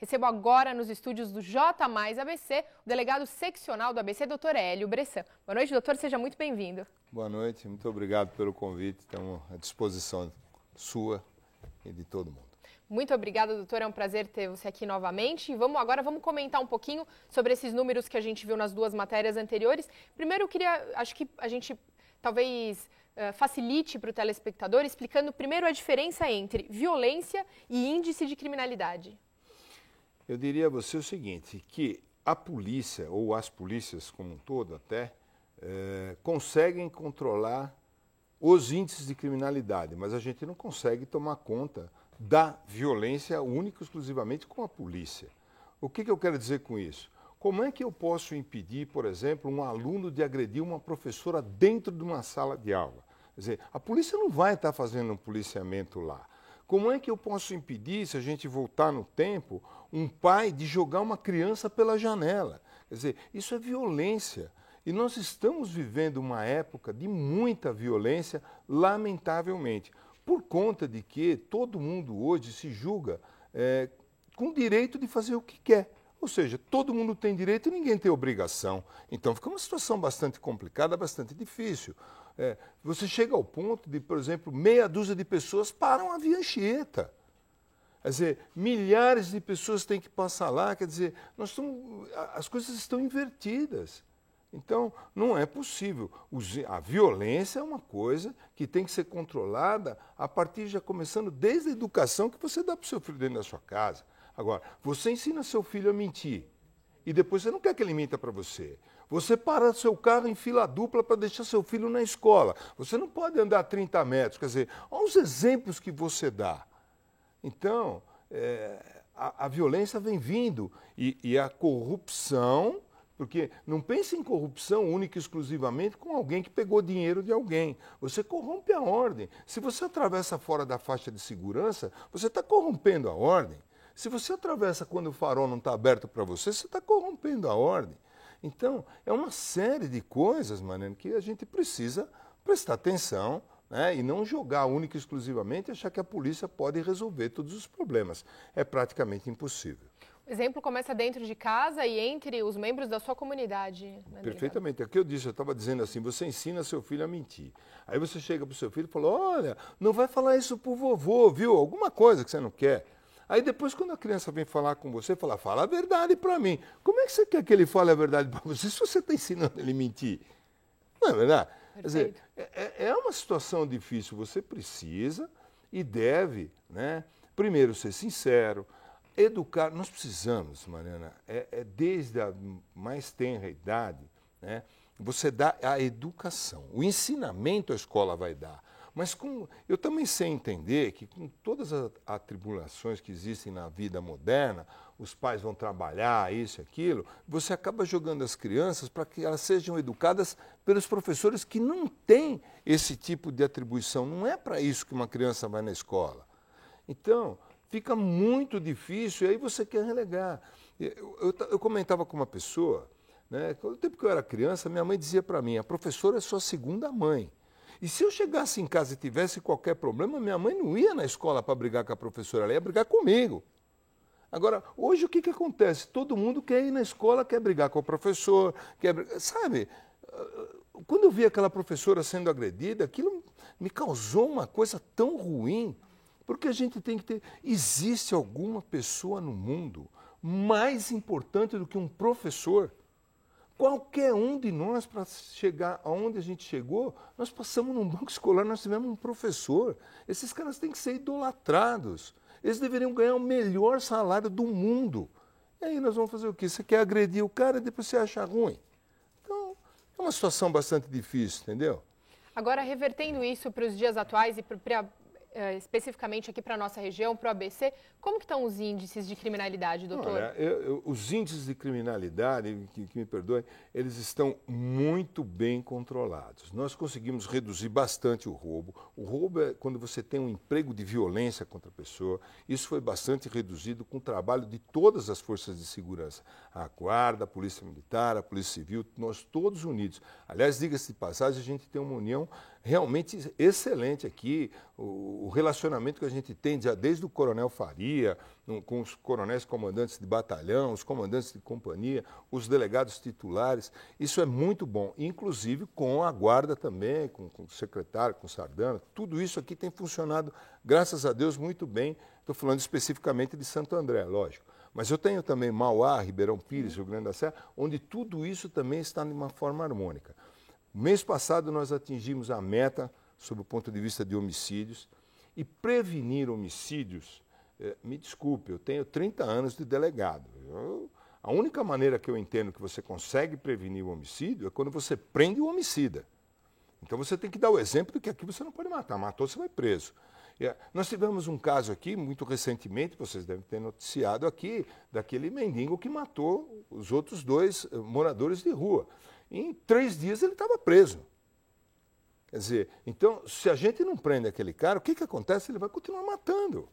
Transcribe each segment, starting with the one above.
Recebo agora nos estúdios do J+ ABC o delegado seccional do ABC, doutor Hélio Bressan. Boa noite, doutor, seja muito bem-vindo. Boa noite, muito obrigado pelo convite, estamos à disposição sua e de todo mundo. Muito obrigada, doutor, é um prazer ter você aqui novamente. E agora vamos comentar um pouquinho sobre esses números que a gente viu nas duas matérias anteriores. Primeiro, acho que a gente talvez facilite para o telespectador, explicando primeiro a diferença entre violência e índice de criminalidade. Eu diria a você o seguinte, que a polícia, ou as polícias como um todo até, conseguem controlar os índices de criminalidade, mas a gente não consegue tomar conta da violência única e exclusivamente com a polícia. O que eu quero dizer com isso? Como é que eu posso impedir, por exemplo, um aluno de agredir uma professora dentro de uma sala de aula? Quer dizer, a polícia não vai estar fazendo um policiamento lá. Como é que eu posso impedir, se a gente voltar no tempo, um pai de jogar uma criança pela janela? Quer dizer, isso é violência. E nós estamos vivendo uma época de muita violência, lamentavelmente, por conta de que todo mundo hoje se julga com o direito de fazer o que quer. Ou seja, todo mundo tem direito e ninguém tem obrigação. Então fica uma situação bastante complicada, bastante difícil. Você chega ao ponto de, por exemplo, meia dúzia de pessoas param a Via Anchieta. Quer dizer, milhares de pessoas têm que passar lá. Quer dizer, as coisas estão invertidas. Então, não é possível. A violência é uma coisa que tem que ser controlada a partir, já começando desde a educação que você dá para o seu filho dentro da sua casa. Agora, você ensina seu filho a mentir e depois você não quer que ele minta para você. Você para seu carro em fila dupla para deixar seu filho na escola. Você não pode andar 30 metros. Quer dizer, olha os exemplos que você dá. Então, a violência vem vindo e a corrupção, porque não pense em corrupção única e exclusivamente com alguém que pegou dinheiro de alguém. Você corrompe a ordem. Se você atravessa fora da faixa de segurança, você está corrompendo a ordem. Se você atravessa quando o farol não está aberto para você, você está corrompendo a ordem. Então, é uma série de coisas, Mariana, que a gente precisa prestar atenção, né, e não jogar única e exclusivamente e achar que a polícia pode resolver todos os problemas. É praticamente impossível. O exemplo começa dentro de casa e entre os membros da sua comunidade. Né, perfeitamente. É o que eu disse, eu estava dizendo assim, você ensina seu filho a mentir. Aí você chega para o seu filho e fala, olha, não vai falar isso para o vovô, viu? Alguma coisa que você não quer. Aí depois, quando a criança vem falar com você, fala a verdade para mim. Como é que você quer que ele fale a verdade para você se você está ensinando ele a mentir? Não é verdade? Quer dizer, é uma situação difícil. Você precisa e deve, né, primeiro ser sincero, educar. Nós precisamos, Mariana, desde a mais tenra idade, né, você dá a educação. O ensinamento a escola vai dar. Mas eu também sei entender que com todas as atribulações que existem na vida moderna, os pais vão trabalhar, isso e aquilo, você acaba jogando as crianças para que elas sejam educadas pelos professores que não têm esse tipo de atribuição. Não é para isso que uma criança vai na escola. Então, fica muito difícil e aí você quer relegar. Eu comentava com uma pessoa, né, no tempo que eu era criança, minha mãe dizia para mim, a professora é sua segunda mãe. E se eu chegasse em casa e tivesse qualquer problema, minha mãe não ia na escola para brigar com a professora, ela ia brigar comigo. Agora, hoje o que acontece? Todo mundo quer ir na escola, quer brigar com o professor, sabe? Quando eu vi aquela professora sendo agredida, aquilo me causou uma coisa tão ruim, porque a gente tem que ter... Existe alguma pessoa no mundo mais importante do que um professor? Qualquer um de nós, para chegar aonde a gente chegou, nós passamos num banco escolar, nós tivemos um professor. Esses caras têm que ser idolatrados. Eles deveriam ganhar o melhor salário do mundo. E aí nós vamos fazer o quê? Você quer agredir o cara e depois você acha ruim. Então, é uma situação bastante difícil, entendeu? Agora, revertendo isso para os dias atuais e especificamente aqui para a nossa região, para o ABC, como que estão os índices de criminalidade, doutor? Olha, os índices de criminalidade, que me perdoem, eles estão muito bem controlados. Nós conseguimos reduzir bastante o roubo. O roubo é quando você tem um emprego de violência contra a pessoa. Isso foi bastante reduzido com o trabalho de todas as forças de segurança. A Guarda, a Polícia Militar, a Polícia Civil, nós todos unidos. Aliás, diga-se de passagem, a gente tem uma união realmente excelente aqui. O relacionamento que a gente tem já desde o Coronel Faria, com os coronéis comandantes de batalhão, os comandantes de companhia, os delegados titulares. Isso é muito bom, inclusive com a guarda também, com o secretário, com o Sardana. Tudo isso aqui tem funcionado, graças a Deus, muito bem. Estou falando especificamente de Santo André, lógico. Mas eu tenho também Mauá, Ribeirão Pires, Rio Grande da Serra, onde tudo isso também está de uma forma harmônica. Mês passado nós atingimos a meta, sob o ponto de vista de homicídios, e prevenir homicídios, me desculpe, eu tenho 30 anos de delegado. A única maneira que eu entendo que você consegue prevenir o homicídio é quando você prende o homicida. Então você tem que dar o exemplo de que aqui você não pode matar. Matou, você vai preso. Nós tivemos um caso aqui, muito recentemente, vocês devem ter noticiado aqui, daquele mendigo que matou os outros 2 moradores de rua. Em 3 dias ele estava preso. Quer dizer, então, se a gente não prende aquele cara, o que acontece? Ele vai continuar matando.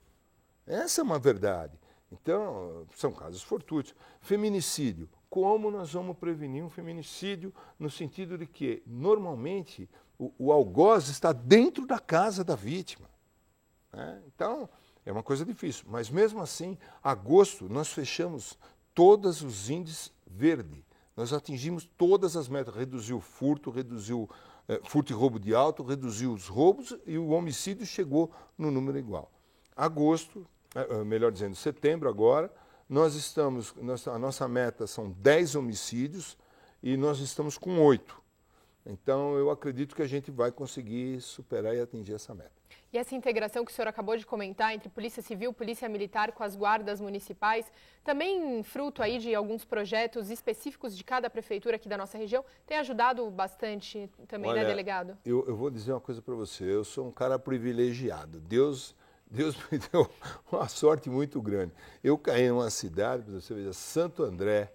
Essa é uma verdade. Então, são casos fortuitos. Feminicídio. Como nós vamos prevenir um feminicídio no sentido de que, normalmente, o algoz está dentro da casa da vítima. Então, é uma coisa difícil. Mas, mesmo assim, agosto, nós fechamos todos os índices verde. Nós atingimos todas as metas. Reduziu o furto, reduziu furto e roubo de auto, reduziu os roubos e o homicídio chegou no número igual. Agosto, melhor dizendo, setembro agora, a nossa meta são 10 homicídios e nós estamos com 8. Então, eu acredito que a gente vai conseguir superar e atingir essa meta. E essa integração que o senhor acabou de comentar entre Polícia Civil, Polícia Militar com as guardas municipais, também fruto aí de alguns projetos específicos de cada prefeitura aqui da nossa região, tem ajudado bastante também, olha, né, delegado? Eu vou dizer uma coisa para você, eu sou um cara privilegiado. Deus me deu uma sorte muito grande. Eu caí em uma cidade, você veja, Santo André,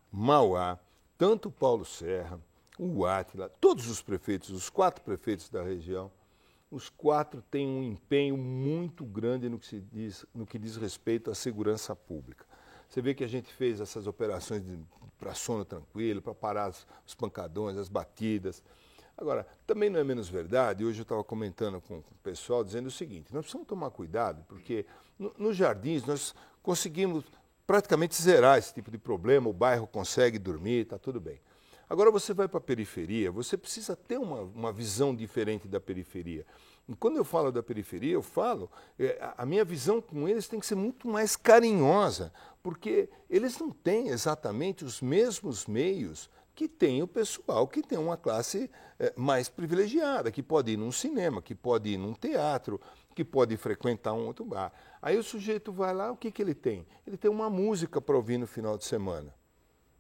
Mauá, tanto Paulo Serra, o Átila, todos os prefeitos, os 4 prefeitos da região, os 4 têm um empenho muito grande no que diz respeito à segurança pública. Você vê que a gente fez essas operações para sono tranquilo, para parar os pancadões, as batidas. Agora, também não é menos verdade, hoje eu estava comentando com o pessoal, dizendo o seguinte, nós precisamos tomar cuidado, porque nos jardins nós conseguimos praticamente zerar esse tipo de problema, o bairro consegue dormir, está tudo bem. Agora você vai para a periferia, você precisa ter uma visão diferente da periferia. E quando eu falo da periferia, eu falo, a minha visão com eles tem que ser muito mais carinhosa, porque eles não têm exatamente os mesmos meios que tem o pessoal que tem uma classe mais privilegiada, que pode ir num cinema, que pode ir num teatro, que pode frequentar um outro bar. Aí o sujeito vai lá, o que ele tem? Ele tem uma música para ouvir no final de semana.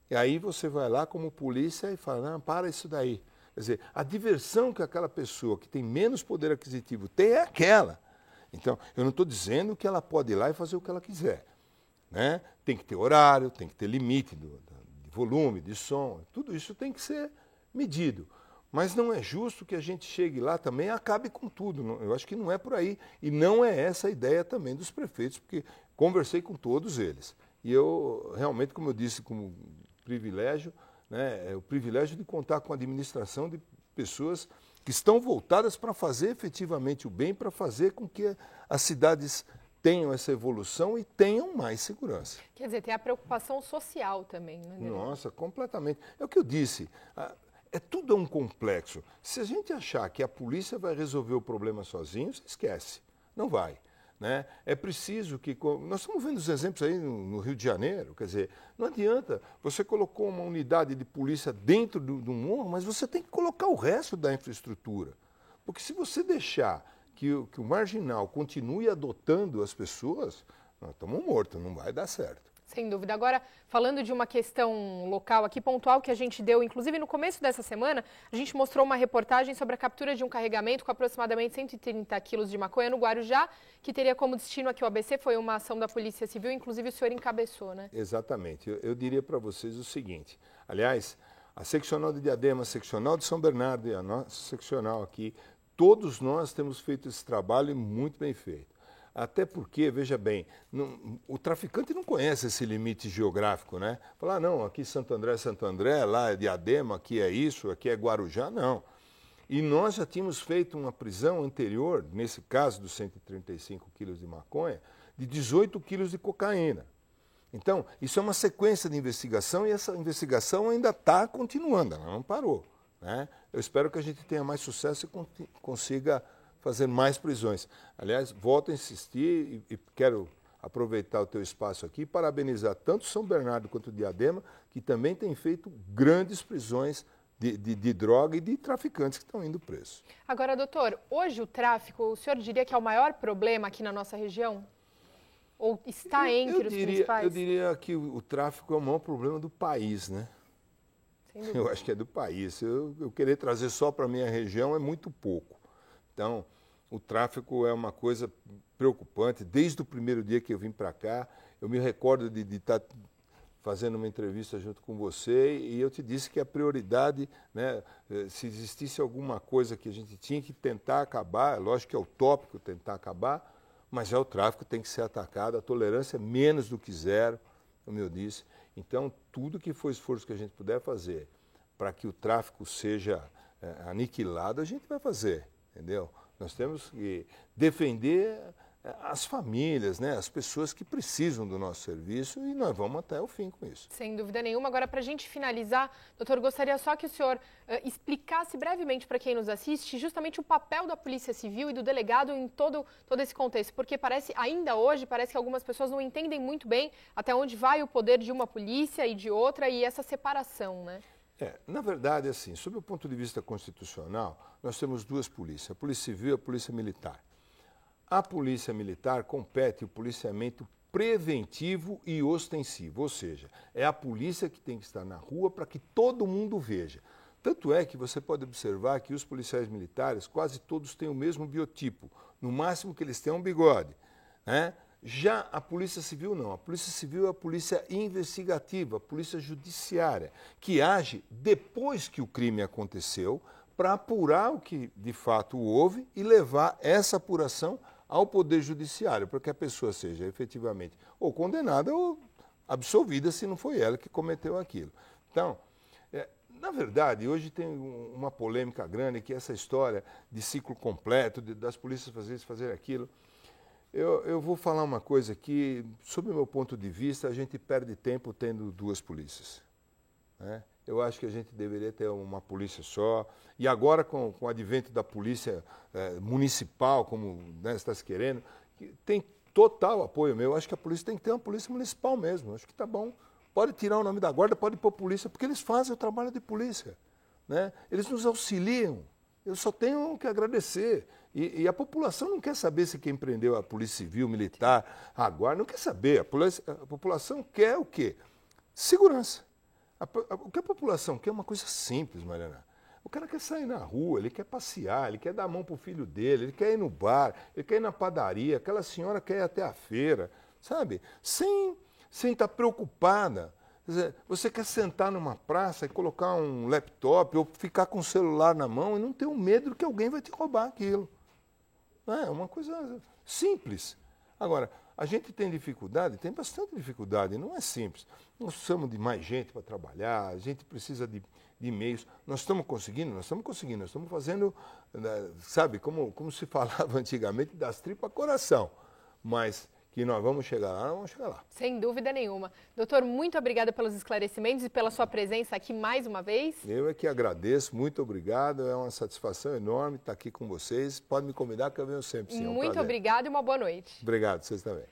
E aí você vai lá como polícia e fala, não, para isso daí. Quer dizer, a diversão que aquela pessoa que tem menos poder aquisitivo tem é aquela. Então, eu não estou dizendo que ela pode ir lá e fazer o que ela quiser. Né? Tem que ter horário, tem que ter limite de volume, de som, tudo isso tem que ser medido. Mas não é justo que a gente chegue lá também e acabe com tudo. Eu acho que não é por aí. E não é essa a ideia também dos prefeitos, porque conversei com todos eles. E eu, realmente, como eu disse, como privilégio, né, é o privilégio de contar com a administração de pessoas que estão voltadas para fazer efetivamente o bem, para fazer com que as cidades tenham essa evolução e tenham mais segurança. Quer dizer, tem a preocupação social também, né? Nossa, completamente. É o que eu disse, é tudo um complexo. Se a gente achar que a polícia vai resolver o problema sozinho, esquece, não vai. Né? É preciso que... Nós estamos vendo os exemplos aí no Rio de Janeiro, quer dizer, não adianta, você colocou uma unidade de polícia dentro do morro, mas você tem que colocar o resto da infraestrutura. Porque se você deixar que o marginal continue adotando as pessoas, nós estamos mortos, não vai dar certo. Sem dúvida. Agora, falando de uma questão local aqui, pontual, que a gente deu, inclusive no começo dessa semana, a gente mostrou uma reportagem sobre a captura de um carregamento com aproximadamente 130 quilos de maconha no Guarujá, que teria como destino aqui o ABC, foi uma ação da Polícia Civil, inclusive o senhor encabeçou, né? Exatamente. Eu diria para vocês o seguinte, aliás, a seccional de Diadema, a seccional de São Bernardo e a nossa seccional aqui, todos nós temos feito esse trabalho muito bem feito. Até porque, veja bem, o traficante não conhece esse limite geográfico, né? Falar, não, aqui Santo André, lá é Diadema, aqui é isso, aqui é Guarujá, não. E nós já tínhamos feito uma prisão anterior, nesse caso dos 135 quilos de maconha, de 18 quilos de cocaína. Então, isso é uma sequência de investigação e essa investigação ainda está continuando, ela não parou, né? Eu espero que a gente tenha mais sucesso e consiga fazer mais prisões. Aliás, volto a insistir e quero aproveitar o teu espaço aqui e parabenizar tanto São Bernardo quanto Diadema, que também tem feito grandes prisões de droga e de traficantes que estão indo presos. Agora, doutor, hoje o tráfico, o senhor diria que é o maior problema aqui na nossa região? Ou está entre os principais? Eu diria que o tráfico é o maior problema do país, né? Sem dúvida. Eu acho que é do país. Eu querer trazer só para a minha região é muito pouco. Então, o tráfico é uma coisa preocupante. Desde o primeiro dia que eu vim para cá, eu me recordo de estar fazendo uma entrevista junto com você e eu te disse que a prioridade, né, se existisse alguma coisa que a gente tinha que tentar acabar, é lógico que é utópico tentar acabar, mas já o tráfico tem que ser atacado, a tolerância é menos do que zero, como eu disse. Então, tudo que for esforço que a gente puder fazer para que o tráfico seja aniquilado, a gente vai fazer, entendeu? Nós temos que defender as famílias, né, as pessoas que precisam do nosso serviço e nós vamos até o fim com isso. Sem dúvida nenhuma. Agora, para a gente finalizar, doutor, gostaria só que o senhor explicasse brevemente para quem nos assiste justamente o papel da Polícia Civil e do delegado em todo esse contexto, porque ainda hoje, parece que algumas pessoas não entendem muito bem até onde vai o poder de uma polícia e de outra e essa separação, né? Na verdade, assim, sob o ponto de vista constitucional, nós temos duas polícias, a Polícia Civil e a Polícia Militar. A Polícia Militar compete o policiamento preventivo e ostensivo, ou seja, é a polícia que tem que estar na rua para que todo mundo veja. Tanto é que você pode observar que os policiais militares quase todos têm o mesmo biotipo, no máximo que eles têm um bigode, né? Já a Polícia Civil não, a Polícia Civil é a polícia investigativa, a polícia judiciária, que age depois que o crime aconteceu para apurar o que de fato houve e levar essa apuração ao Poder Judiciário, para que a pessoa seja efetivamente ou condenada ou absolvida se não foi ela que cometeu aquilo. Então, na verdade, hoje tem uma polêmica grande que é essa história de ciclo completo, das polícias fazer isso, fazer aquilo. Eu vou falar uma coisa aqui, sob o meu ponto de vista, a gente perde tempo tendo duas polícias, né? Eu acho que a gente deveria ter uma polícia só. E agora, com o advento da polícia municipal, como, né, está se querendo, tem total apoio meu. Eu acho que a polícia tem que ter uma polícia municipal mesmo. Acho que está bom. Pode tirar o nome da guarda, pode pôr polícia, porque eles fazem o trabalho de polícia, né? Eles nos auxiliam. Eu só tenho que agradecer. E a população não quer saber se quem prendeu a Polícia Civil, Militar, a Guarda, não quer saber. A população quer o quê? Segurança. O que a população quer é uma coisa simples, Mariana. O cara quer sair na rua, ele quer passear, ele quer dar a mão para o filho dele, ele quer ir no bar, ele quer ir na padaria, aquela senhora quer ir até a feira, sabe? Sem estar preocupada. Quer dizer, você quer sentar numa praça e colocar um laptop ou ficar com o celular na mão e não ter um medo de que alguém vai te roubar aquilo. É uma coisa simples. Agora, a gente tem dificuldade, tem bastante dificuldade, não é simples. Nós precisamos de mais gente para trabalhar, a gente precisa de meios. Nós estamos conseguindo, nós estamos fazendo, sabe, como se falava antigamente, das tripas coração. Mas que nós vamos chegar lá, nós vamos chegar lá. Sem dúvida nenhuma. Doutor, muito obrigada pelos esclarecimentos e pela sua presença aqui mais uma vez. Eu é que agradeço, muito obrigado, é uma satisfação enorme estar aqui com vocês. Pode me convidar que eu venho sempre, sim. Muito obrigada e uma boa noite. Obrigado, vocês também.